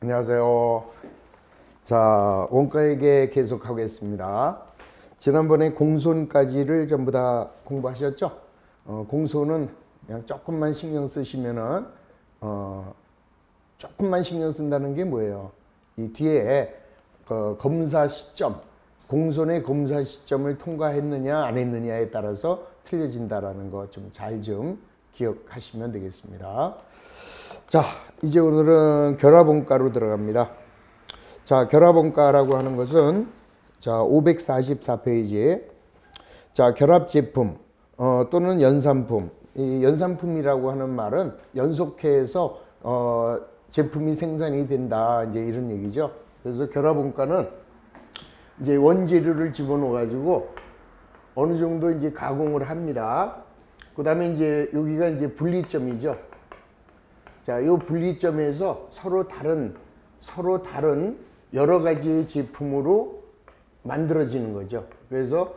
안녕하세요. 자, 원가에게 계속하겠습니다. 지난번에 공손까지를 전부 다 공부하셨죠? 공손은 그냥 조금만 신경 쓰시면은 조금만 신경 쓴다는 게 뭐예요? 이 뒤에 검사 시점, 공손의 검사 시점을 통과했느냐 안 했느냐에 따라서 틀려진다라는 거 좀 잘 좀 기억하시면 되겠습니다. 자, 이제 오늘은 결합원가로 들어갑니다. 자, 결합원가라고 하는 것은 자, 544페이지에 자, 결합 제품 또는 연산품. 이 연산품이라고 하는 말은 연속해서 제품이 생산이 된다, 이제 이런 얘기죠. 그래서 결합원가는 이제 원재료를 집어넣어 가지고 어느 정도 이제 가공을 합니다. 그다음에 이제 여기가 이제 분리점이죠. 자, 이 분리점에서 서로 다른 여러 가지의 제품으로 만들어지는 거죠. 그래서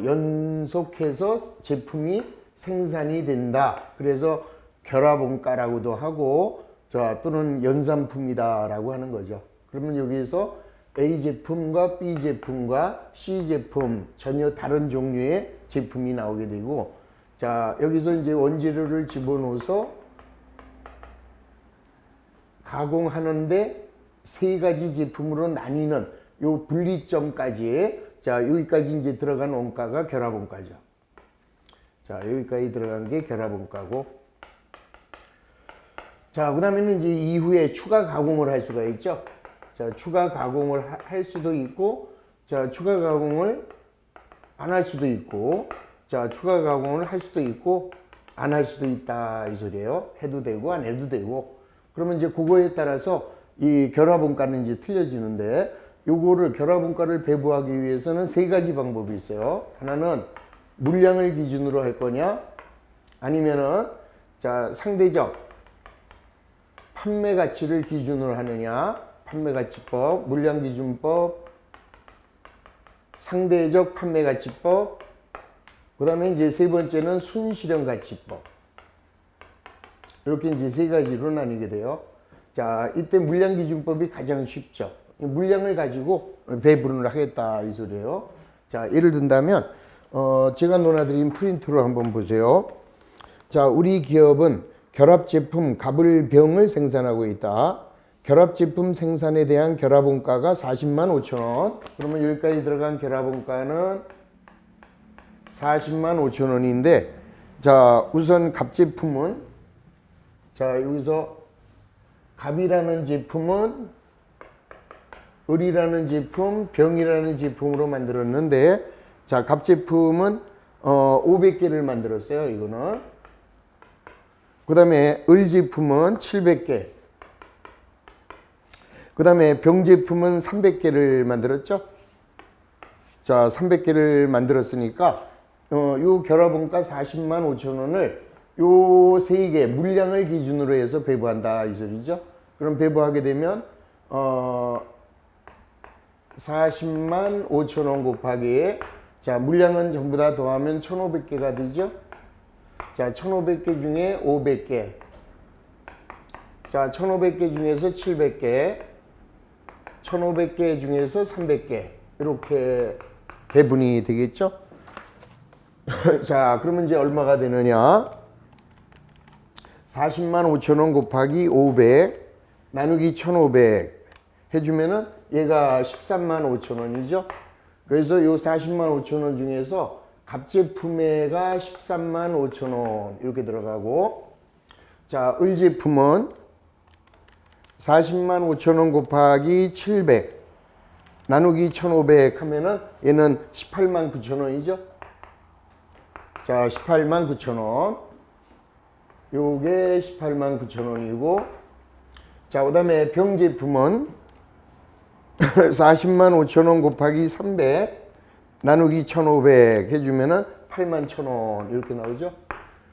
연속해서 제품이 생산이 된다. 그래서 결합원가라고도 하고, 자, 또는 연산품이다라고 하는 거죠. 그러면 여기에서 A 제품과 B 제품과 C 제품 전혀 다른 종류의 제품이 나오게 되고, 자, 여기서 이제 원재료를 집어넣어서 가공하는데 세 가지 제품으로 나뉘는 요 분리점까지, 자, 여기까지 이제 들어간 원가가 결합원가죠. 자, 여기까지 들어간 게 결합원가고, 자, 그 다음에는 이제 이후에 추가 가공을 할 수가 있죠. 자, 추가 가공을 할 수도 있고, 자, 추가 가공을 안 할 수도 있고, 자, 추가 가공을 할 수도 있고 안 할 수도 있다, 이 소리예요. 해도 되고 안 해도 되고. 그러면 이제 그거에 따라서 이 결합원가는 이제 틀려지는데, 요거를 결합원가를 배부하기 위해서는 세 가지 방법이 있어요. 하나는 물량을 기준으로 할 거냐, 아니면은 자, 상대적 판매 가치를 기준으로 하느냐, 판매 가치법, 물량 기준법, 상대적 판매 가치법, 그다음에 이제 세 번째는 순실현 가치법. 이렇게 이제 세 가지로 나뉘게 돼요. 자, 이때 물량 기준법이 가장 쉽죠. 물량을 가지고 배분을 하겠다, 이 소리예요. 자, 예를 든다면 제가 놓아드린 프린트로 한번 보세요. 자, 우리 기업은 결합 제품 가불병을 생산하고 있다. 결합 제품 생산에 대한 결합원가가 40만 5천 원. 그러면 여기까지 들어간 결합원가는 40만 5천 원인데, 자, 우선 갑 제품은, 자, 여기서 갑이라는 제품은 을이라는 제품, 병이라는 제품으로 만들었는데, 자, 갑 제품은 500개를 만들었어요. 이거는. 그 다음에 을 제품은 700개. 그 다음에 병 제품은 300개를 만들었죠. 자, 300개를 만들었으니까 요 결합원가 40만 5천 원을 요 세 개 물량을 기준으로 해서 배부한다, 이 소리죠. 그럼 배부하게 되면 40만 5천 원 곱하기, 자, 물량은 전부 다 더하면 1500개가 되죠. 자, 1500개 중에 500개, 자, 1500개 중에서 700개, 1500개 중에서 300개, 이렇게 배분이 되겠죠. 자, 그러면 이제 얼마가 되느냐, 40만 5천 원 곱하기 500 나누기 1500 해주면은 얘가 13만 5천 원이죠. 그래서 요 40만 5천 원 중에서 갑제품에가 13만 5천 원 이렇게 들어가고, 자, 을제품은 40만 5천 원 곱하기 700 나누기 1500 하면은 얘는 18만 9천 원이죠. 자, 18만 9천 원. 요게 18만 9천 원이고, 자, 그 다음에 병 제품은 40만 5천 원 곱하기 300 나누기 1500 해주면은 8만 1천 원 이렇게 나오죠.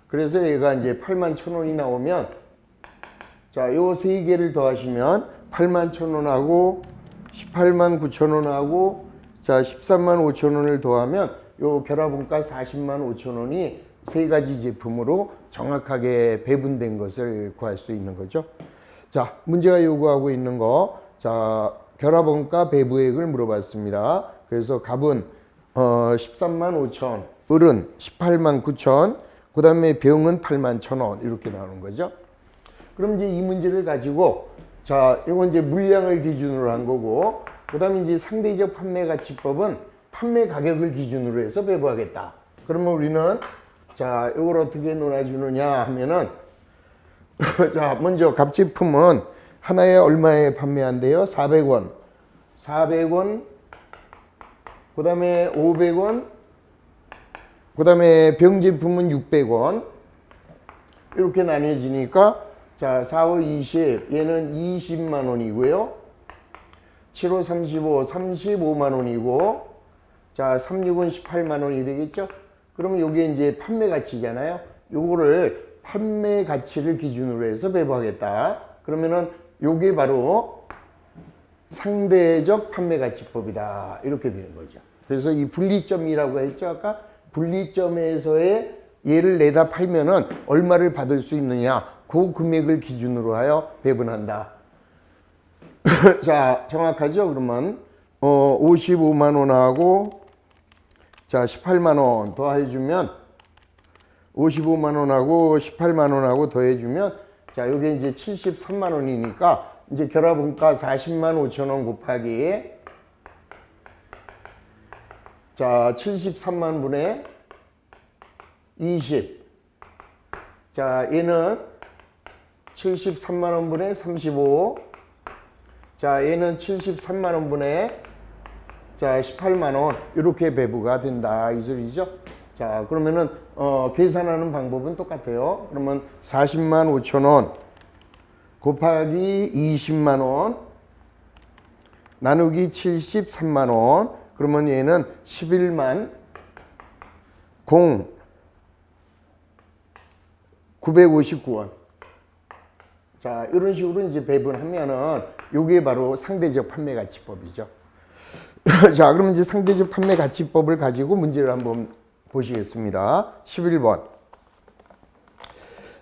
그래서 얘가 이제 8만 1천 원이 나오면, 자, 요 세 개를 더하시면 8만 1천 원하고 18만 9천 원하고, 자, 13만 5천 원을 더하면 요 결합원가 40만 5천 원이 세 가지 제품으로 정확하게 배분된 것을 구할 수 있는 거죠. 자, 문제가 요구하고 있는 거. 자, 결합원가 배부액을 물어봤습니다. 그래서 값은 13만 5천, 을은 18만 9천, 그 다음에 병은 8만 1,000원 이렇게 나오는 거죠. 그럼 이제 이 문제를 가지고 자, 이건 이제 물량을 기준으로 한 거고, 그 다음에 이제 상대적 판매 가치법은 판매 가격을 기준으로 해서 배부하겠다. 그러면 우리는 자, 이걸 어떻게 놀아주느냐 하면은 자, 먼저 값제품은 하나에 얼마에 판매한대요? 400원. 400원. 그 다음에 500원. 그 다음에 병제품은 600원. 이렇게 나뉘어지니까 자, 4, 5, 20. 얘는 20만 원이고요. 7, 5, 35, 35만 원이고. 자, 3, 6은 18만 원이 되겠죠? 그러면 요게 이제 판매 가치잖아요. 요거를 판매 가치를 기준으로 해서 배부하겠다. 그러면은 요게 바로 상대적 판매 가치법이다. 이렇게 되는 거죠. 그래서 이 분리점이라고 했죠. 아까 분리점에서의 얘를 내다 팔면은 얼마를 받을 수 있느냐. 그 금액을 기준으로 하여 배분한다. 자, 정확하죠? 그러면 55만 원하고 자, 18만 원 더해주면 55만 원하고 18만 원하고 더해주면 자, 요게 이제 73만 원이니까 이제 결합원가 40만 5천 원 곱하기 자, 73만 분의 20. 자, 얘는 73만 원 분의 35. 자, 얘는 73만 원 분의 자, 18만 원 이렇게 배부가 된다 이 소리죠. 자, 그러면은 계산하는 방법은 똑같아요. 그러면 40만 5천 원 곱하기 20만 원 나누기 73만 원. 그러면 얘는 11만 959원. 자, 이런 식으로 이제 배분하면은 요게 바로 상대적 판매 가치법이죠. 자, 그러면 이제 상대적 판매 가치법을 가지고 문제를 한번 보시겠습니다. 11번.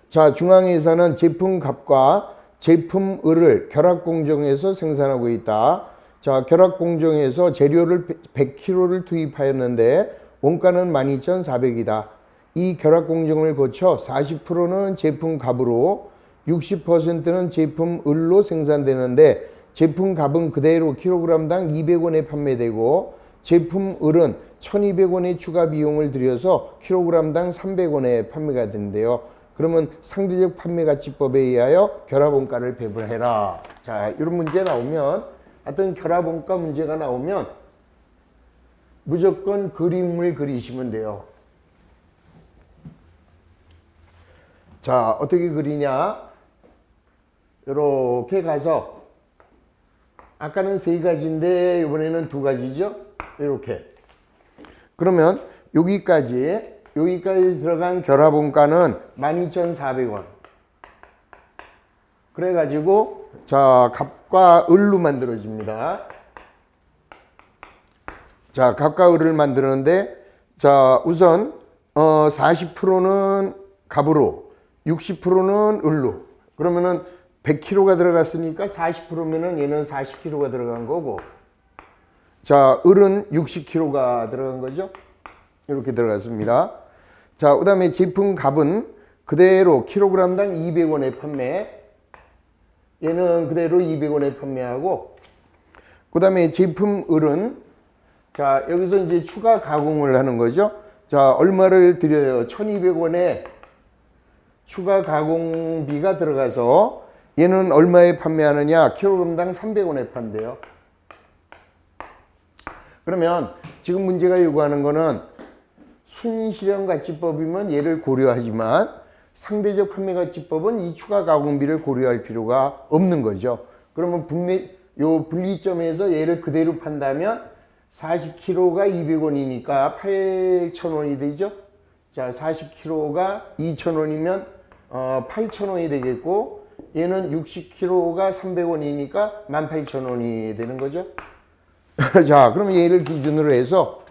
자, 중앙에서는 제품 값과 제품 을을 결합 공정에서 생산하고 있다. 자, 결합 공정에서 재료를 100kg를 투입하였는데 원가는 12,400이다. 이 결합 공정을 거쳐 40%는 제품 값으로 60%는 제품 을로 생산되는데 제품 값은 그대로 킬로그램당 200원에 판매되고 제품 을은 1,200원의 추가 비용을 들여서 킬로그램당 300원에 판매가 되는데요. 그러면 상대적 판매가치법에 의하여 결합원가를 배분해라. 자, 이런 문제 나오면 어떤 결합원가 문제가 나오면 무조건 그림을 그리시면 돼요. 자, 어떻게 그리냐? 이렇게 가서 아까는 세 가지인데 이번에는 두 가지죠. 이렇게. 그러면 여기까지 들어간 결합원가는 12,400원. 그래가지고 자, 값과 을로 만들어집니다. 자, 값과 을을 만드는데 자, 우선 40%는 값으로 60%는 을로. 그러면은 100kg가 들어갔으니까 40%면은 얘는 40kg가 들어간 거고, 자, 을은 60kg가 들어간 거죠. 이렇게 들어갔습니다. 자, 그 다음에 제품 값은 그대로 킬로그램당 200원에 판매. 얘는 그대로 200원에 판매하고, 그 다음에 제품 을은 자, 여기서 이제 추가 가공을 하는 거죠. 자, 얼마를 드려요? 1,200원에 추가 가공비가 들어가서 얘는 얼마에 판매하느냐? 킬로그램당 300원에 판대요. 그러면 지금 문제가 요구하는 거는 순실현가치법이면 얘를 고려하지만 상대적 판매가치법은 이 추가 가공비를 고려할 필요가 없는 거죠. 그러면 분명 요 분리점에서 얘를 그대로 판다면 40kg가 200원이니까 8,000원이 되죠. 자, 40kg가 2,000원이면 8,000원이 되겠고, 얘는 60kg가 300원이니까 18,000원이 되는 거죠. 자, 그럼 얘를 기준으로 해서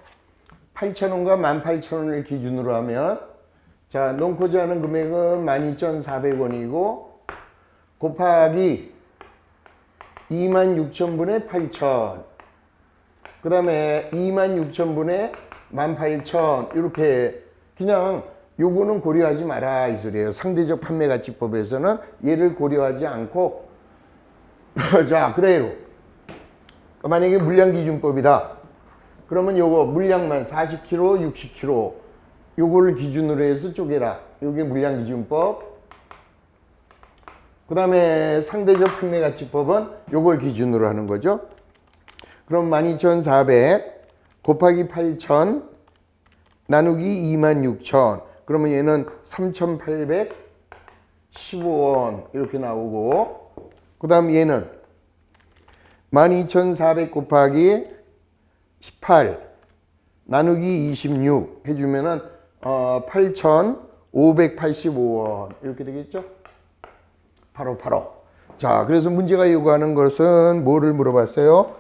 8,000원과 18,000원을 기준으로 하면 자, 놓고자 하는 금액은 12,400원이고 곱하기 26,000분의 8,000. 그 다음에 26,000분의 18,000. 이렇게 그냥 요거는 고려하지 마라 이 소리예요. 상대적 판매가치법에서는 얘를 고려하지 않고 자 그대로 만약에 물량기준법이다. 그러면 요거 물량만 40kg, 60kg 요거를 기준으로 해서 쪼개라. 요게 물량기준법. 그 다음에 상대적 판매가치법은 요걸 기준으로 하는 거죠. 그럼 12,400 곱하기 8,000 나누기 26,000. 그러면 얘는 3,815원 이렇게 나오고, 그 다음 얘는 12,400 곱하기 18 나누기 26 해주면은 8,585원 이렇게 되겠죠. 바로. 자, 그래서 문제가 요구하는 것은 뭐를 물어봤어요?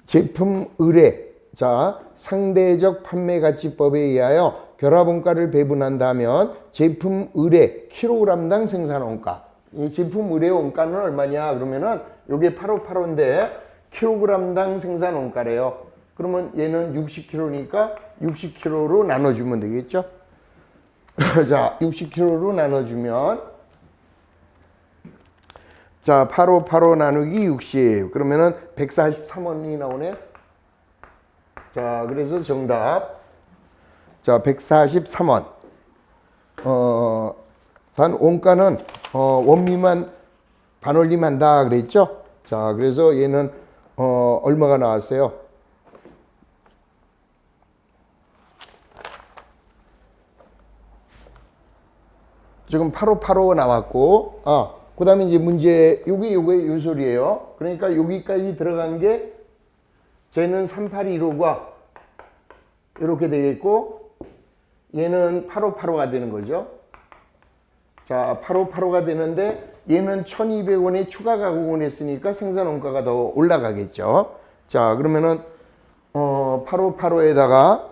제품 의뢰. 자, 상대적 판매가치법에 의하여 결합원가를 배분한다면 제품 의뢰 킬로그램당 생산원가. 이 제품 의뢰 원가는 얼마냐? 그러면은 요게 858인데 킬로그램당 생산원가래요. 그러면 얘는 60kg니까 60kg로 나눠주면 되겠죠? 자, 60kg로 나눠주면 자, 858 나누기 60. 그러면은 143원이 나오네. 자, 그래서 정답. 자, 143원. 단 원가는 원미만 반올림한다 그랬죠? 자, 그래서 얘는 얼마가 나왔어요? 지금 8585 나왔고, 그 다음에 이제 문제, 요게 요 소리예요. 그러니까 여기까지 들어간 게, 쟤는 3815가 이렇게 되겠고, 얘는 8585가 되는 거죠. 자, 8585가 되는데, 얘는 1200원에 추가 가공을 했으니까 생산원가가 더 올라가겠죠. 자, 그러면은, 8585에다가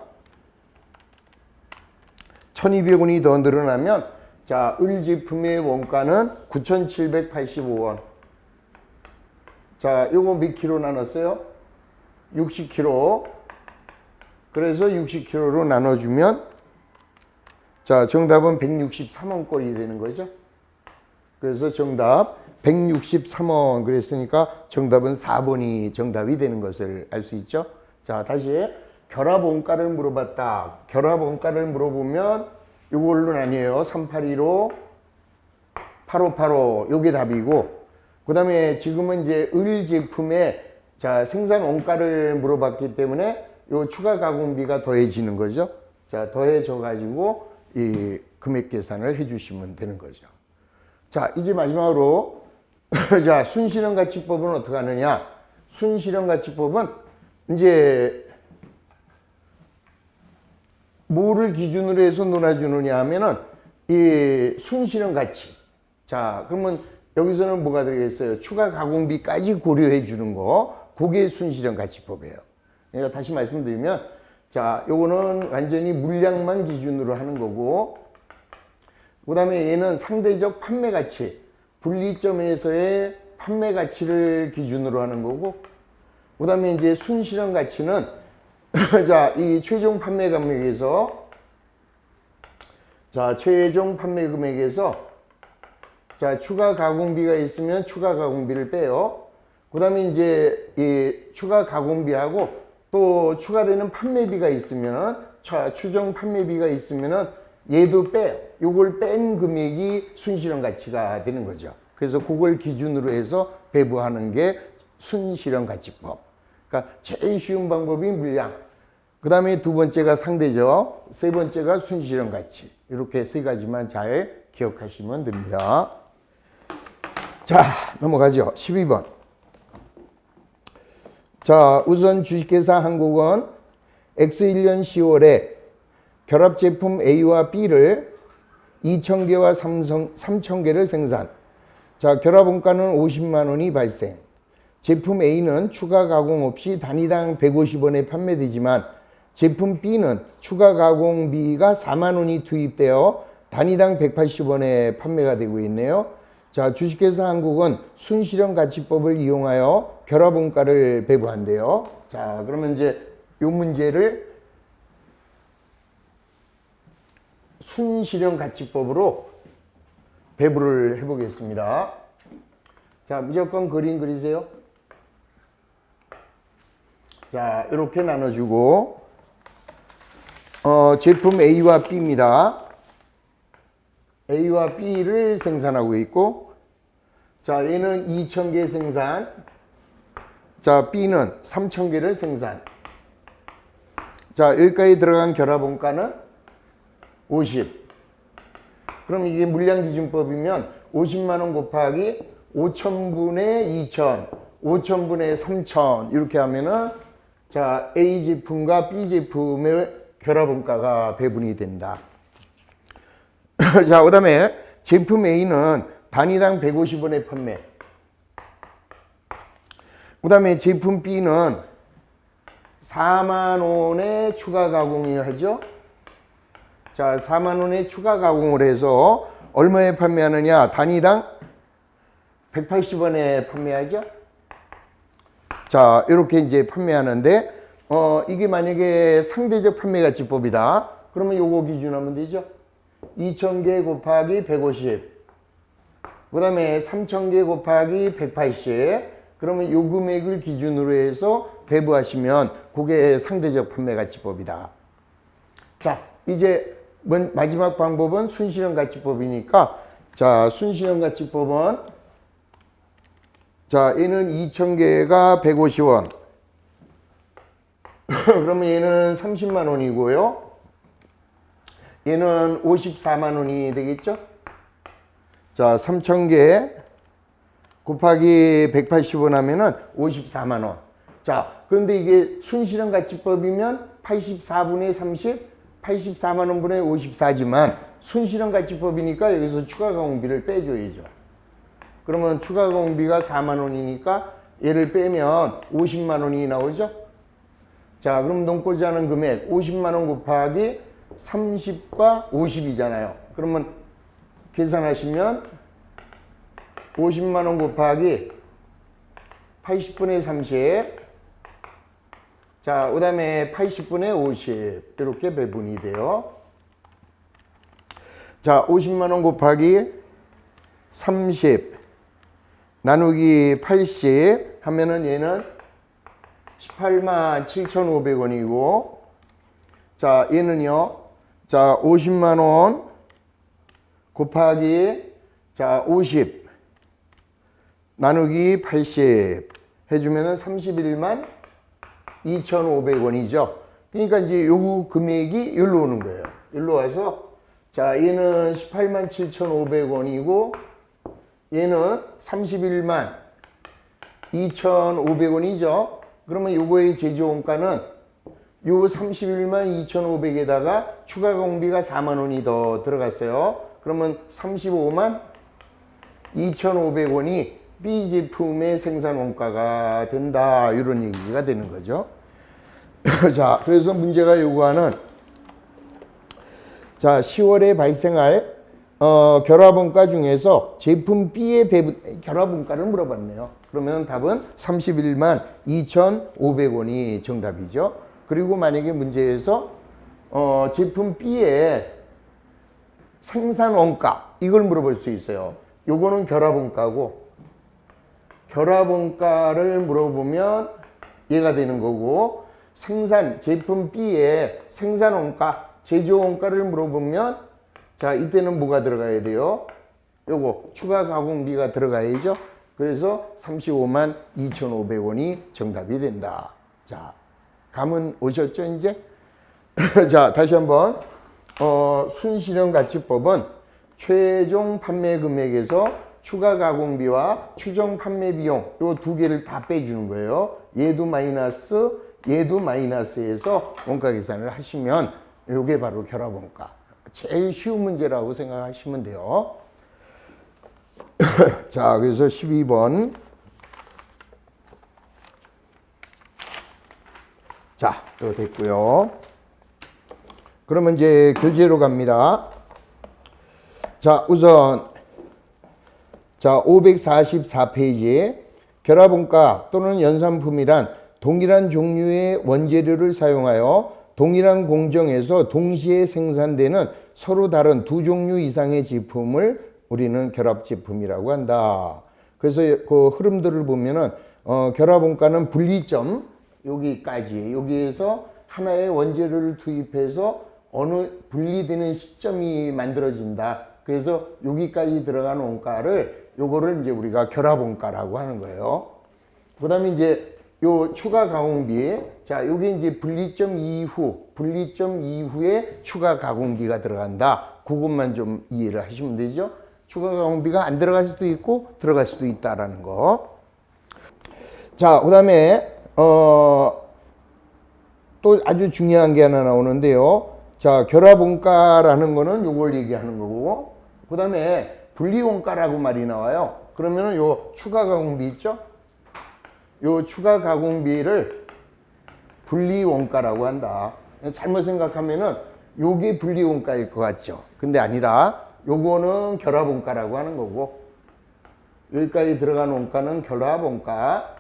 1200원이 더 늘어나면, 자, 을 제품의 원가는 9,785원. 자, 요거 몇 킬로 나눴어요? 60kg. 그래서 60kg로 나눠주면, 자, 정답은 163원 꼴이 되는 거죠. 그래서 정답 163원. 그랬으니까 정답은 4번이 정답이 되는 것을 알 수 있죠. 자, 다시 결합원가를 물어봤다. 결합원가를 물어보면 요걸로 나뉘어요. 3815, 8585 요게 답이고, 그 다음에 지금은 이제 을 제품의 자 생산 원가를 물어봤기 때문에 요 추가 가공비가 더해지는 거죠. 자, 더해져 가지고 이 금액 계산을 해주시면 되는 거죠. 자, 이제 마지막으로 자, 순실현가치법은 어떻게 하느냐? 순실현가치법은 이제 뭐를 기준으로 해서 놀아주느냐 하면은 이 순실현 가치. 자, 그러면 여기서는 뭐가 들어있어요? 추가 가공비까지 고려해 주는 거. 그게 순실현 가치법이에요. 그러니까 다시 말씀드리면, 자, 요거는 완전히 물량만 기준으로 하는 거고, 그 다음에 얘는 상대적 판매 가치, 분리점에서의 판매 가치를 기준으로 하는 거고, 그 다음에 이제 순실현 가치는 자, 이 최종 판매 금액에서, 자, 최종 판매 금액에서, 자, 추가 가공비가 있으면 추가 가공비를 빼요. 그 다음에 이제 이 추가 가공비하고 또 추가되는 판매비가 있으면, 자, 추정 판매비가 있으면은 얘도 빼요. 요걸 뺀 금액이 순실현 가치가 되는 거죠. 그래서 그걸 기준으로 해서 배부하는 게 순실현 가치법. 그러니까 제일 쉬운 방법이 물량. 그 다음에 두 번째가 상대적, 세 번째가 순실현 가치. 이렇게 세 가지만 잘 기억하시면 됩니다. 자, 넘어가죠. 12번. 자, 우선 주식회사 한국은 X1년 10월에 결합 제품 A와 B를 2,000개와 3,000개를 생산. 자, 결합 원가는 50만 원이 발생. 제품 A는 추가 가공 없이 단위당 150원에 판매되지만 제품 B는 추가 가공비가 4만 원이 투입되어 단위당 180원에 판매가 되고 있네요. 자, 주식회사 한국은 순실현 가치법을 이용하여 결합원가를 배부한대요. 자, 그러면 이제 이 문제를 순실현 가치법으로 배부를 해보겠습니다. 자, 무조건 그림 그리세요. 자, 이렇게 나눠주고 제품 A와 B입니다. A와 B를 생산하고 있고, 자, 얘는 2,000개 생산, 자, B는 3,000개를 생산. 자, 여기까지 들어간 결합원가는 50. 그럼 이게 물량기준법이면 50만 원 곱하기 5,000분의 2,000, 5,000분의 3,000 이렇게 하면은 자, A 제품과 B 제품의 결합원가가 배분이 된다. 자, 그 다음에 제품 A는 단위당 150원에 판매. 그 다음에 제품 B는 4만 원에 추가 가공을 하죠. 자, 4만 원에 추가 가공을 해서 얼마에 판매하느냐? 단위당 180원에 판매하죠. 자, 이렇게 이제 판매하는데, 이게 만약에 상대적 판매가치법이다. 그러면 요거 기준하면 되죠. 2,000개 곱하기 150. 그 다음에 3,000개 곱하기 180. 그러면 요 금액을 기준으로 해서 배부하시면 그게 상대적 판매가치법이다. 자, 이제 마지막 방법은 순실현가치법이니까, 자, 순실현가치법은 자, 얘는 2,000개가 150원. 그러면 얘는 30만 원이고요. 얘는 54만 원이 되겠죠? 자, 3,000개 곱하기 180원 하면은 54만 원. 자, 그런데 이게 순실현가치법이면 84분의 30, 84만 원분의 54지만 순실현가치법이니까 여기서 추가 가공비를 빼줘야죠. 그러면 추가 가공비가 4만 원이니까 얘를 빼면 50만 원이 나오죠? 자, 그럼 넘고자 하는 금액 50만 원 곱하기 30과 50이잖아요. 그러면 계산하시면 50만 원 곱하기 80분의 30. 자, 그 다음에 80분의 50. 이렇게 배분이 돼요. 자, 50만 원 곱하기 30 나누기 80 하면은 얘는 18만 7,500원이고, 자, 얘는요, 자, 50만 원 곱하기, 자, 50 나누기 80 해주면은 31만 2,500원이죠. 그러니까 이제 요 금액이 여기로 오는 거예요. 여기로 와서, 자, 얘는 18만 7,500원이고, 얘는 31만 2,500원이죠. 그러면 요거의 제조원가는 요 31만 2,500에다가 추가 가공비가 4만 원이 더 들어갔어요. 그러면 35만 2,500원이 B 제품의 생산 원가가 된다. 이런 얘기가 되는 거죠. 자, 그래서 문제가 요구하는 자, 10월에 발생할 결합원가 중에서 제품 B의 배분, 결합원가를 물어봤네요. 그러면 답은 31만 2,500원이 정답이죠. 그리고 만약에 문제에서 제품 B의 생산원가 이걸 물어볼 수 있어요. 요거는 결합원가고, 결합원가를 물어보면 얘가 되는 거고, 제품 B의 생산원가, 제조원가를 물어보면 자, 이때는 뭐가 들어가야 돼요? 요거 추가 가공비가 들어가야죠. 그래서 35만 2,500원이 정답이 된다. 자, 감은 오셨죠, 이제? 자, 다시 한번 순실현가치법은 최종 판매 금액에서 추가 가공비와 추정 판매 비용 요 두 개를 다 빼주는 거예요. 얘도 마이너스, 얘도 마이너스에서 원가 계산을 하시면 요게 바로 결합원가. 제일 쉬운 문제라고 생각하시면 돼요. 자, 그래서 12번. 자, 이거 됐고요. 그러면 이제 교재로 갑니다. 자, 우선 자, 544페이지. 결합원가 또는 연산품이란 동일한 종류의 원재료를 사용하여 동일한 공정에서 동시에 생산되는 서로 다른 두 종류 이상의 제품을 우리는 결합제품이라고 한다. 그래서 그 흐름들을 보면은 결합원가는 분리점 여기까지, 여기에서 하나의 원재료를 투입해서 어느 분리되는 시점이 만들어진다. 그래서 여기까지 들어간 원가를 요거를 이제 우리가 결합원가라고 하는 거예요. 그 다음에 이제 요 추가 가공비, 자, 요게 이제 분리점 이후에 추가 가공비가 들어간다. 그것만 좀 이해를 하시면 되죠. 추가 가공비가 안 들어갈 수도 있고 들어갈 수도 있다라는 거. 자, 그 다음에 또 아주 중요한 게 하나 나오는데요. 자, 결합원가라는 거는 요걸 얘기하는 거고, 그 다음에 분리원가라고 말이 나와요. 그러면은 요 추가 가공비 있죠? 요 추가 가공비를 분리원가라고 한다. 잘못 생각하면은 요게 분리원가일 것 같죠? 근데 아니라 요거는 결합원가라고 하는 거고, 여기까지 들어간 원가는 결합원가.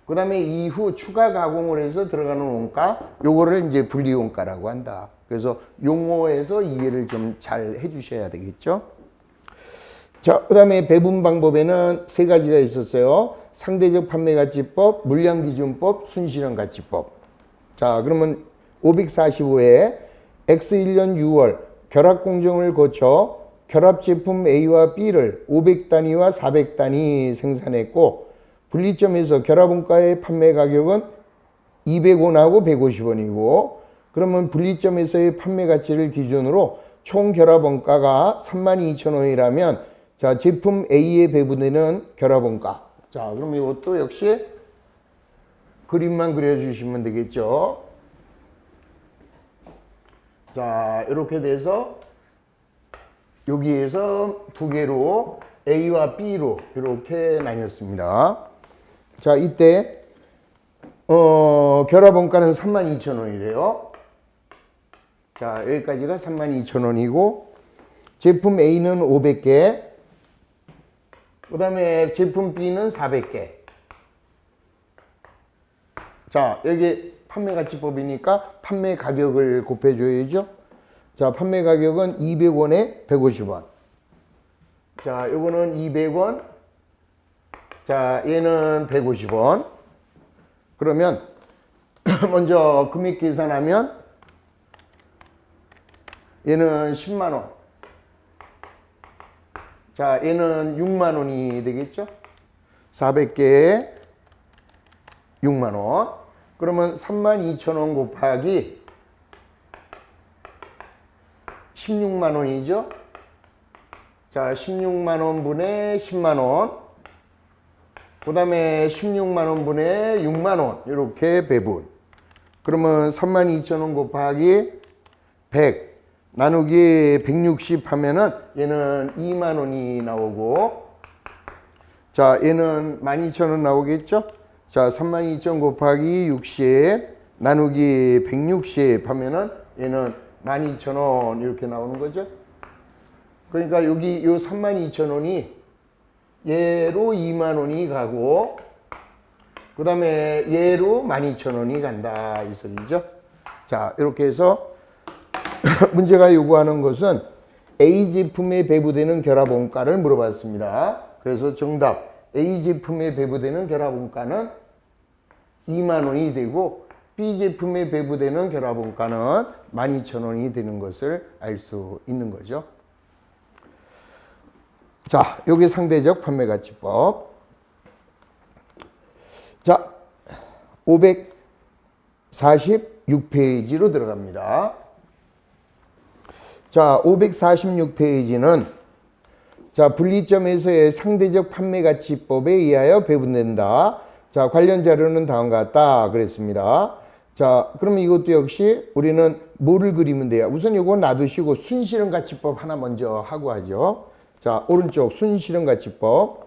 그 다음에 이후 추가 가공을 해서 들어가는 원가, 요거를 이제 분리원가라고 한다. 그래서 용어에서 이해를 좀 잘 해주셔야 되겠죠. 자, 그 다음에 배분 방법에는 세 가지가 있었어요. 상대적 판매가치법, 물량기준법, 순실현가치법. 자, 그러면 545회 X1년 6월 결합공정을 거쳐 결합제품 A와 B를 500단위와 400단위 생산했고, 분리점에서 결합원가의 판매 가격은 200원하고 150원이고, 그러면 분리점에서의 판매 가치를 기준으로 총 결합원가가 32,000원이라면, 자, 제품 A에 배분되는 결합원가. 자, 그럼 이것도 역시 그림만 그려주시면 되겠죠. 자, 이렇게 돼서 여기에서 두 개로 A와 B로 이렇게 나뉘었습니다. 자, 이때 결합원가는 32,000원이래요. 자, 여기까지가 32,000원이고, 제품 A는 500개, 그 다음에 제품 B는 400개. 자, 여기 판매가치법이니까 판매 가격을 곱해줘야죠. 자, 판매 가격은 200원에 150원. 자, 요거는 200원. 자, 얘는 150원. 그러면 먼저 금액 계산하면 얘는 10만원. 자, 얘는 6만원이 되겠죠? 400개에 6만원. 그러면 32,000원 곱하기 16만원이죠? 자, 16만원 분의 10만원. 그 다음에 16만원 분의 6만원. 이렇게 배분. 그러면 32,000원 곱하기 100 나누기 160 하면은 얘는 2만원이 나오고, 자, 얘는 12,000원 나오겠죠? 자, 32,000 곱하기 60 나누기 160 하면은 얘는 12,000원 이렇게 나오는 거죠. 그러니까 여기 요 32,000원이 얘로 2만원이 가고, 그 다음에 얘로 12,000원이 간다 이 소리죠. 자, 이렇게 해서 문제가 요구하는 것은 A 제품에 배부되는 결합원가를 물어봤습니다. 그래서 정답 A 제품에 배부되는 결합원가는 2만원이 되고, B 제품에 배부되는 결합원가는 12,000원이 되는 것을 알 수 있는 거죠. 자, 요게 상대적 판매가치법. 자, 546페이지로 들어갑니다. 자, 546페이지는 자, 분리점에서의 상대적 판매가치법에 의하여 배분된다. 자, 관련 자료는 다음과 같다 그랬습니다. 자, 그러면 이것도 역시 우리는 뭐를 그리면 돼요? 우선 이거 놔두시고 순실현가치법 하나 먼저 하고 하죠. 자, 오른쪽 순실현가치법.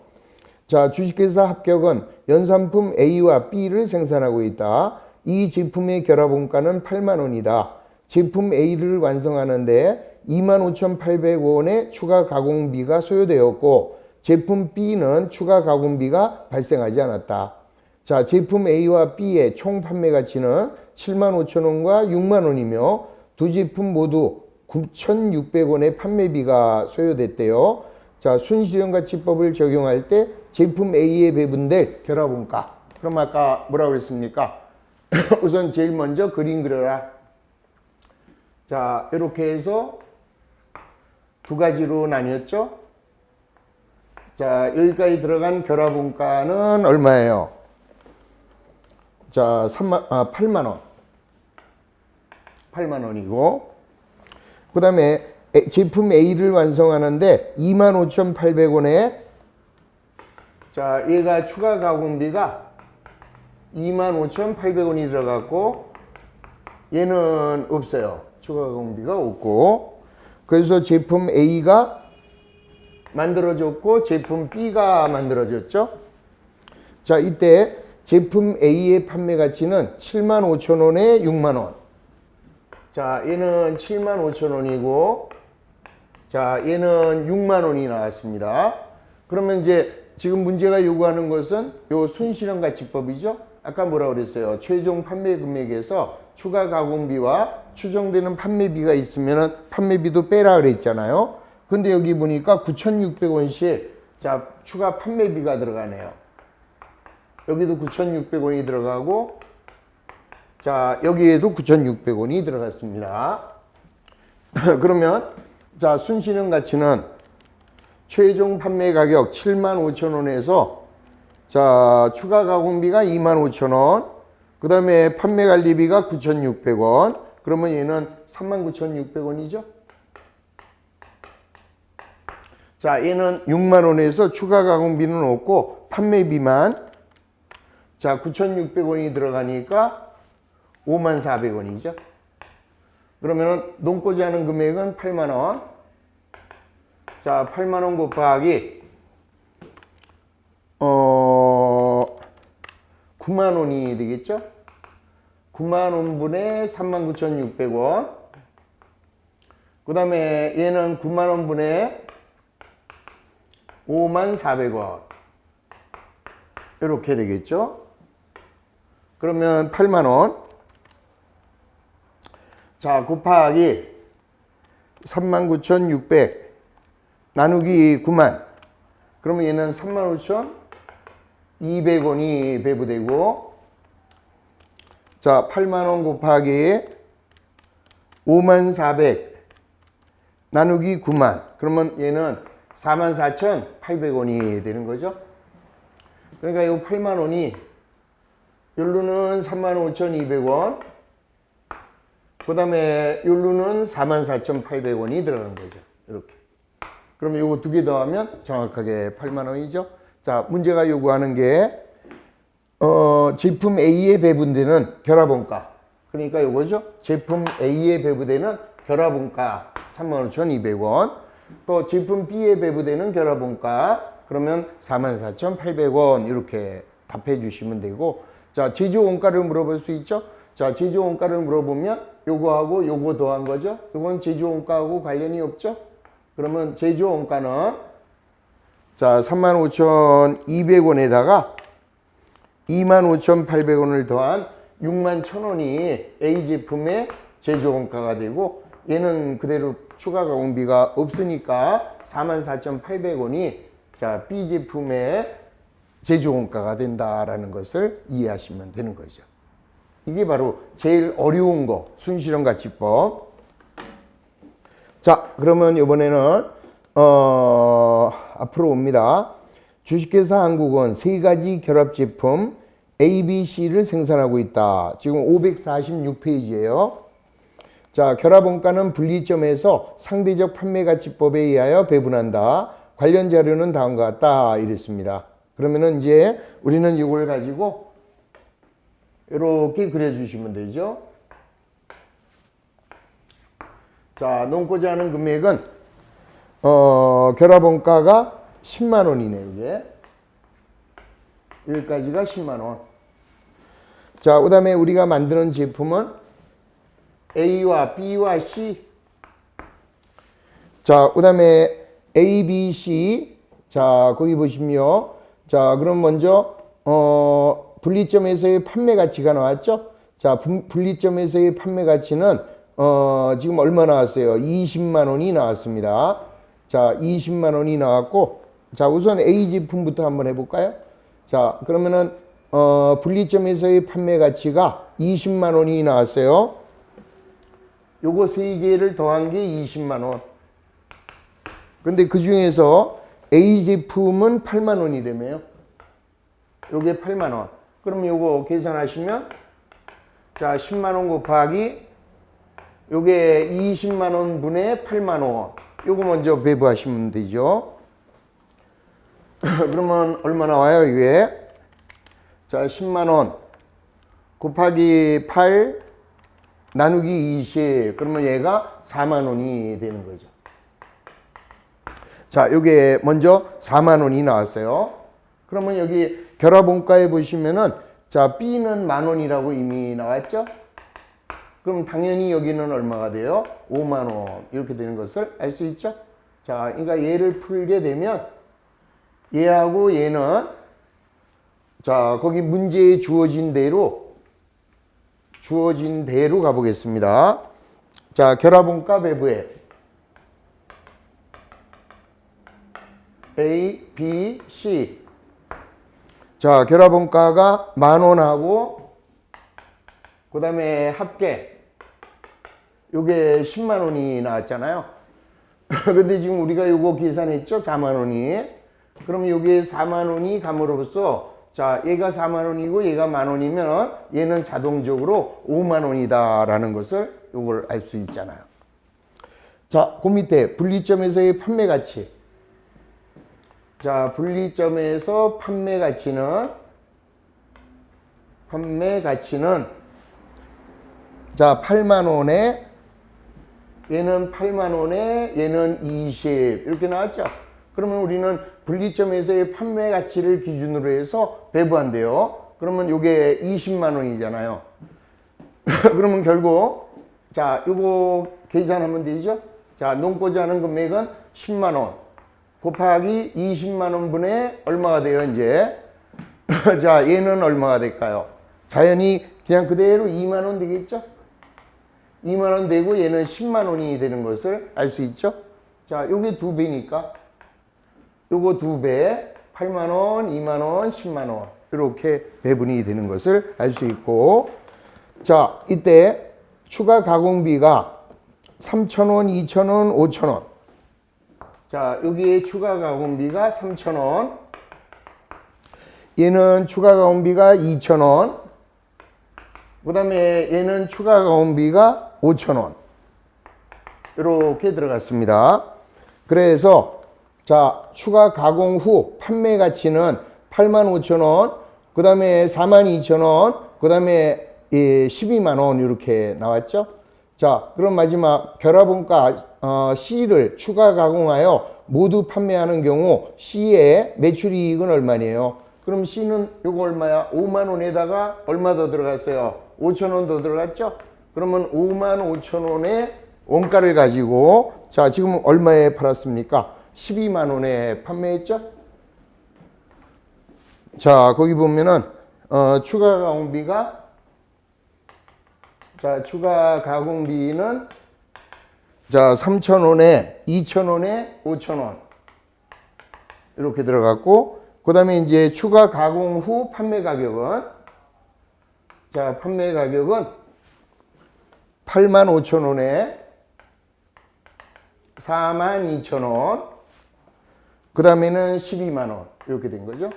자, 주식회사 합격은 연산품 A와 B를 생산하고 있다. 이 제품의 결합원가는 8만원이다. 제품 A를 완성하는데 25,800원의 추가 가공비가 소요되었고, 제품 B는 추가 가공비가 발생하지 않았다. 자, 제품 A와 B의 총 판매 가치는 75,000원과 6만원이며 두 제품 모두 9,600원의 판매비가 소요됐대요. 자, 순실현가치법을 적용할 때 제품 A에 배분될 결합원가. 그럼 아까 뭐라고 그랬습니까? 우선 제일 먼저 그림 그려라. 자, 이렇게 해서 두 가지로 나뉘었죠. 자, 여기까지 들어간 결합원가는 얼마예요? 자, 8만원. 8만원이고, 그 다음에 제품 A를 완성하는데 25,800원에, 자, 얘가 추가 가공비가 25,800원이 들어갔고, 얘는 없어요. 추가 가공비가 없고, 그래서 제품 A가 만들어졌고, 제품 B가 만들어졌죠. 자, 이때 제품 A의 판매 가치는 75,000원에 6만원. 자, 얘는 75,000원이고, 자, 얘는 6만원이 나왔습니다. 그러면 이제 지금 문제가 요구하는 것은 요 순실현가치법이죠. 아까 뭐라고 그랬어요? 최종 판매 금액에서 추가 가공비와 추정되는 판매비가 있으면 판매비도 빼라 그랬잖아요. 근데 여기 보니까 9,600원씩 자, 추가 판매비가 들어가네요. 여기도 9,600원이 들어가고, 자, 여기에도 9,600원이 들어갔습니다. 그러면 자, 순실현 가치는 최종 판매 가격 75,000원에서 자, 추가 가공비가 25,000원, 그 다음에 판매 관리비가 9,600원. 그러면 얘는 39,600원이죠. 자, 얘는 6만원에서 추가 가공비는 없고 판매비만, 자, 9,600원이 들어가니까 54,000원이죠. 그러면 논고지 하는 금액은 8만원. 자, 8만원 곱하기 9만원이 되겠죠. 9만원분의 39,600원. 그 다음에 얘는 9만원분의 54,000원. 이렇게 되겠죠. 그러면 8만원. 자, 곱하기 39,600 나누기 9만. 그러면 얘는 35,200원이 배부되고, 자, 8만원 곱하기 54,000 나누기 9만. 그러면 얘는 44,800원이 되는 거죠. 그러니까 이 8만원이 요로는 35,200원, 그 다음에 요로는 44,800원이 들어간 거죠. 이렇게. 그러면 요거 두 개 더하면 정확하게 8만원이죠. 자, 문제가 요구하는 게 제품 A에 배분되는 결합원가. 그러니까 요거죠. 제품 A에 배분되는 결합원가 35,200원. 또 제품 B에 배분되는 결합원가 그러면 44,800원 이렇게 답해 주시면 되고, 자, 제조 원가를 물어볼 수 있죠. 자, 제조 원가를 물어보면 요거하고 요거 더한 거죠. 요건 제조 원가하고 관련이 없죠. 그러면 제조 원가는 자, 35,200원에다가 25,800원을 더한 61,000원이 A 제품의 제조 원가가 되고, 얘는 그대로 추가 가공비가 없으니까 44,800원이 자, B 제품의 제조 원가가 된다라는 것을 이해하시면 되는 거죠. 이게 바로 제일 어려운 거, 순실현 가치법. 자, 그러면 이번에는 앞으로 옵니다. 주식회사 한국은 세 가지 결합 제품 A, B, C를 생산하고 있다. 지금 546페이지예요. 자, 결합 원가는 분리점에서 상대적 판매 가치법에 의하여 배분한다. 관련 자료는 다음과 같다. 이랬습니다. 그러면은 이제 우리는 이걸 가지고 이렇게 그려주시면 되죠. 자, 논고자 하는 금액은 결합 원가가 10만 원이네, 이게. 여기까지가 10만 원. 자, 그 다음에 우리가 만드는 제품은 A와 B와 C. 자, 그 다음에 A, B, C 자, 거기 보시면요. 자, 그럼 먼저 분리점에서의 판매 가치가 나왔죠? 자, 분리점에서의 판매 가치는 지금 얼마 나왔어요? 20만 원이 나왔습니다. 자, 20만 원이 나왔고, 자, 우선 A 제품부터 한번 해볼까요? 자, 그러면은 분리점에서의 판매 가치가 20만 원이 나왔어요. 요거 세 개를 더한 게 20만 원. 근데 그 중에서 A 제품은 8만 원이라며요. 요게 8만 원. 그럼 요거 계산하시면, 자, 10만 원 곱하기 요게 20만 원 분의 8만 원. 요거 먼저 배부하시면 되죠. 그러면 얼마 나와요, 이게? 자, 10만 원 곱하기 8 나누기 20. 그러면 얘가 4만 원이 되는 거죠. 자, 요게 먼저 4만 원이 나왔어요. 그러면 여기 결합원가에 보시면은, 자, B는 만 원이라고 이미 나왔죠? 그럼 당연히 여기는 얼마가 돼요? 5만 원. 이렇게 되는 것을 알 수 있죠? 자, 그러니까 얘를 풀게 되면 얘하고 얘는, 자, 거기 문제에 주어진 대로 가보겠습니다. 자, 결합원가 배부에 A, B, C. 자, 결합원가가 만 원하고 그 다음에 합계 요게 10만 원이 나왔잖아요. 근데 지금 우리가 요거 계산했죠? 4만 원이. 그럼 요게 4만 원이 감으로써, 자, 얘가 4만 원이고 얘가 만 원이면 얘는 자동적으로 5만 원이다 라는 것을 요걸 알 수 있잖아요. 자, 그 밑에 분리점에서의 판매 가치. 자, 분리점에서 판매 가치는 자, 8만 원에 얘는 8만 원에 얘는 20 이렇게 나왔죠. 그러면 우리는 분리점에서의 판매 가치를 기준으로 해서 배부한대요. 그러면 요게 20만 원이잖아요. 그러면 결국, 자, 요거 계산하면 되죠. 자, 놓고자 하는 금액은 10만 원 곱하기 20만 원 분의 얼마가 돼요, 이제? 자, 얘는 얼마가 될까요? 자연히 그냥 그대로 2만 원 되겠죠? 2만 원 되고 얘는 10만 원이 되는 것을 알 수 있죠? 자, 요게 2배니까 요거 2배, 8만 원, 2만 원, 10만 원 이렇게 배분이 되는 것을 알 수 있고, 자, 이때 추가 가공비가 3,000원, 2,000원, 5,000원. 자, 여기에 추가 가공비가 3,000원. 얘는 추가 가공비가 2,000원. 그 다음에 얘는 추가 가공비가 5,000원. 이렇게 들어갔습니다. 그래서, 자, 추가 가공 후 판매 가치는 85,000원. 그 다음에 42,000원. 그 다음에 12만원 이렇게 나왔죠. 자, 그럼 마지막 결합원가 C를 추가 가공하여 모두 판매하는 경우 C의 매출이익은 얼마네요? 그럼 C는 요거 얼마야? 5만 원에다가 얼마 더 들어갔어요? 5천 원 더 들어갔죠? 그러면 5만 5천 원의 원가를 가지고, 자, 지금 얼마에 팔았습니까? 12만 원에 판매했죠? 자, 거기 보면은 추가 가공비가, 자, 추가 가공비는, 자, 3,000원에 2,000원에 5,000원 이렇게 들어갔고, 그 다음에 이제 추가 가공 후 판매 가격은, 자, 판매 가격은 85,000원에 42,000원, 그 다음에는 12만원 이렇게 된 거죠.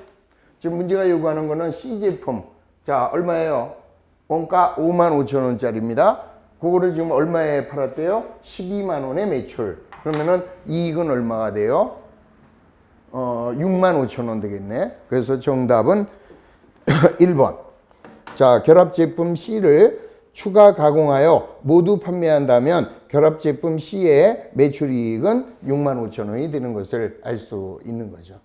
지금 문제가 요구하는 거는 C 제품. 자, 얼마예요? 원가 55,000원짜리입니다. 그거를 지금 얼마에 팔았대요? 12만 원의 매출. 그러면은 이익은 얼마가 돼요? 65,000원 되겠네. 그래서 정답은 1번. 자, 결합 제품 C를 추가 가공하여 모두 판매한다면 결합 제품 C의 매출이익은 65,000원이 되는 것을 알 수 있는 거죠.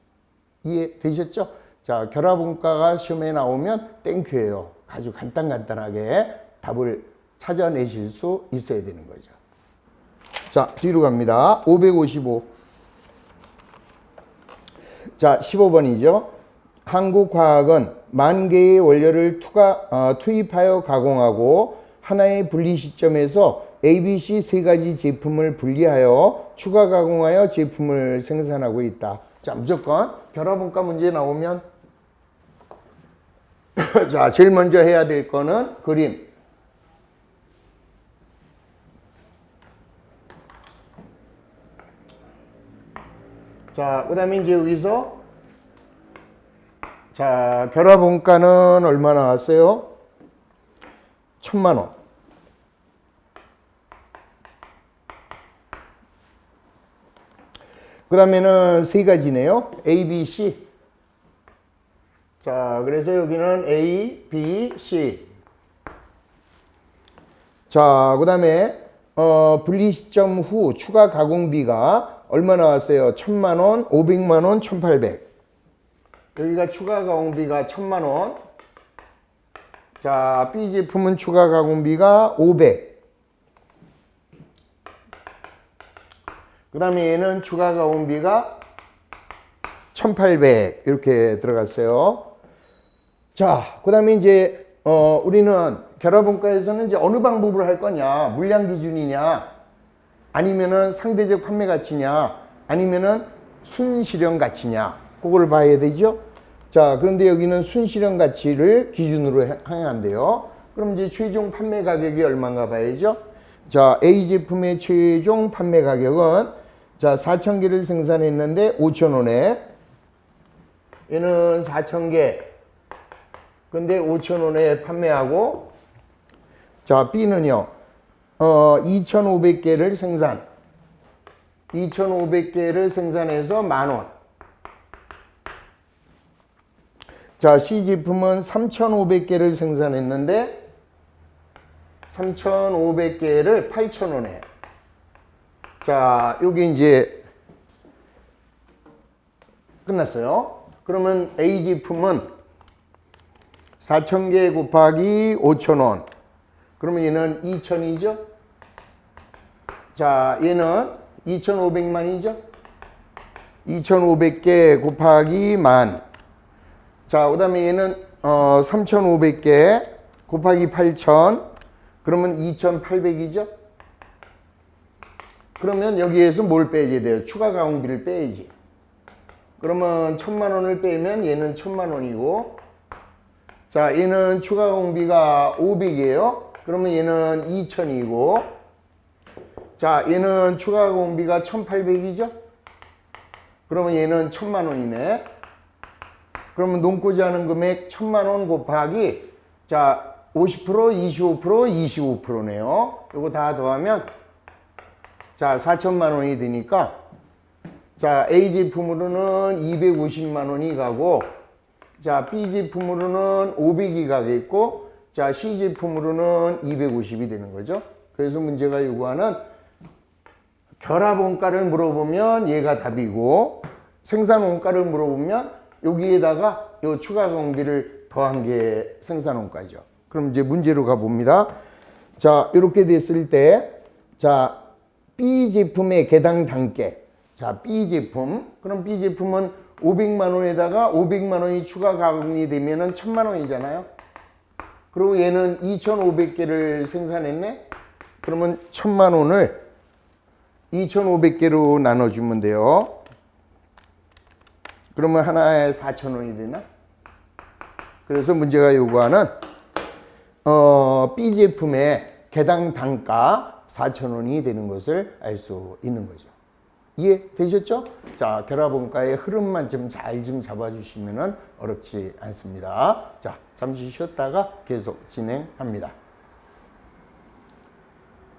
이해되셨죠? 자, 결합원가가 시험에 나오면 땡큐예요. 아주 간단하게 답을 찾아내실 수 있어야 되는 거죠. 자, 뒤로 갑니다. 555. 자, 15번이죠. 한국화학은 만 개의 원료를 투입하여 가공하고 하나의 분리 시점에서 ABC 세 가지 제품을 분리하여 추가 가공하여 제품을 생산하고 있다. 자, 무조건 결합원가 문제 나오면 자, 제일 먼저 해야 될 거는 그림. 자, 그 다음에 이제 여기서 자, 결합원가는 얼마 나왔어요? 1000만 원. 그 다음에는 세 가지네요. A, B, C. 자, 그래서 여기는 A, B, C. 자, 그 다음에 분리 시점 후 추가 가공비가 얼마 나왔어요? 1000만 원, 500만 원, 1800. 여기가 추가 가공비가 1000만 원. 자, B 제품은 추가 가공비가 500. 그 다음에 얘는 추가 가공비가 1800 이렇게 들어갔어요. 자, 그 다음에 이제 우리는 결합원가에서는 이제 어느 방법으로 할 거냐, 물량 기준이냐, 아니면은 상대적 판매 가치냐, 아니면은 순실현 가치냐, 그걸 봐야 되죠. 자, 그런데 여기는 순실현 가치를 기준으로 행한대요. 그럼 이제 최종 판매 가격이 얼마인가 봐야죠. 자, A 제품의 최종 판매 가격은 자, 4000개를 생산했는데 5000원에, 얘는 4000개 근데 5000원에 판매하고, 자, B는요 2500개를 생산, 2500개를 생산해서 10,000원. 자, C 제품은 3500개를 생산했는데 3500개를 8000원에. 자, 여기 이제 끝났어요. 그러면 A 제품은 4000개 곱하기 5000원. 그러면 얘는 2000이죠. 자, 얘는 2500만이죠. 2500개 곱하기 만. 자, 그 다음에 얘는 3500개 곱하기 8000. 그러면 2800이죠. 그러면 여기에서 뭘 빼야 돼요? 추가 가공비를 빼야지. 그러면 1000만 원을 빼면 얘는 1000만 원이고, 자, 얘는 추가 가공비가 500이에요. 그러면 얘는 2000이고, 자, 얘는 추가 가공비가 1800이죠. 그러면 얘는 1000만 원이네. 그러면 논고지 하는 금액 1000만 원 곱하기, 자, 50%, 25%, 25%네요. 이거 다 더하면 자, 4천만 원이 되니까, 자, A 제품으로는 250만 원이 가고, 자, B 제품으로는 500이 가겠고, 자, C 제품으로는 250이 되는 거죠. 그래서 문제가 요구하는 결합원가를 물어보면 얘가 답이고, 생산원가를 물어보면 여기에다가 요 추가 가공비를 더한 게 생산원가죠. 그럼 이제 문제로 가봅니다. 자, 이렇게 됐을 때, 자, B 제품의 개당 단가. 자, B 제품. 그럼 B 제품은 500만 원에다가 500만 원이 추가 가공이 되면은 1000만 원이잖아요. 그리고 얘는 2500개를 생산했네. 그러면 1000만 원을 2500개로 나눠주면 돼요. 그러면 하나에 4000원이 되나? 그래서 문제가 요구하는 B 제품의 개당 단가 4,000원이 되는 것을 알 수 있는 거죠. 이해되셨죠? 자, 결합원가의 흐름만 좀 잘 좀 잡아주시면 어렵지 않습니다. 자, 잠시 쉬었다가 계속 진행합니다.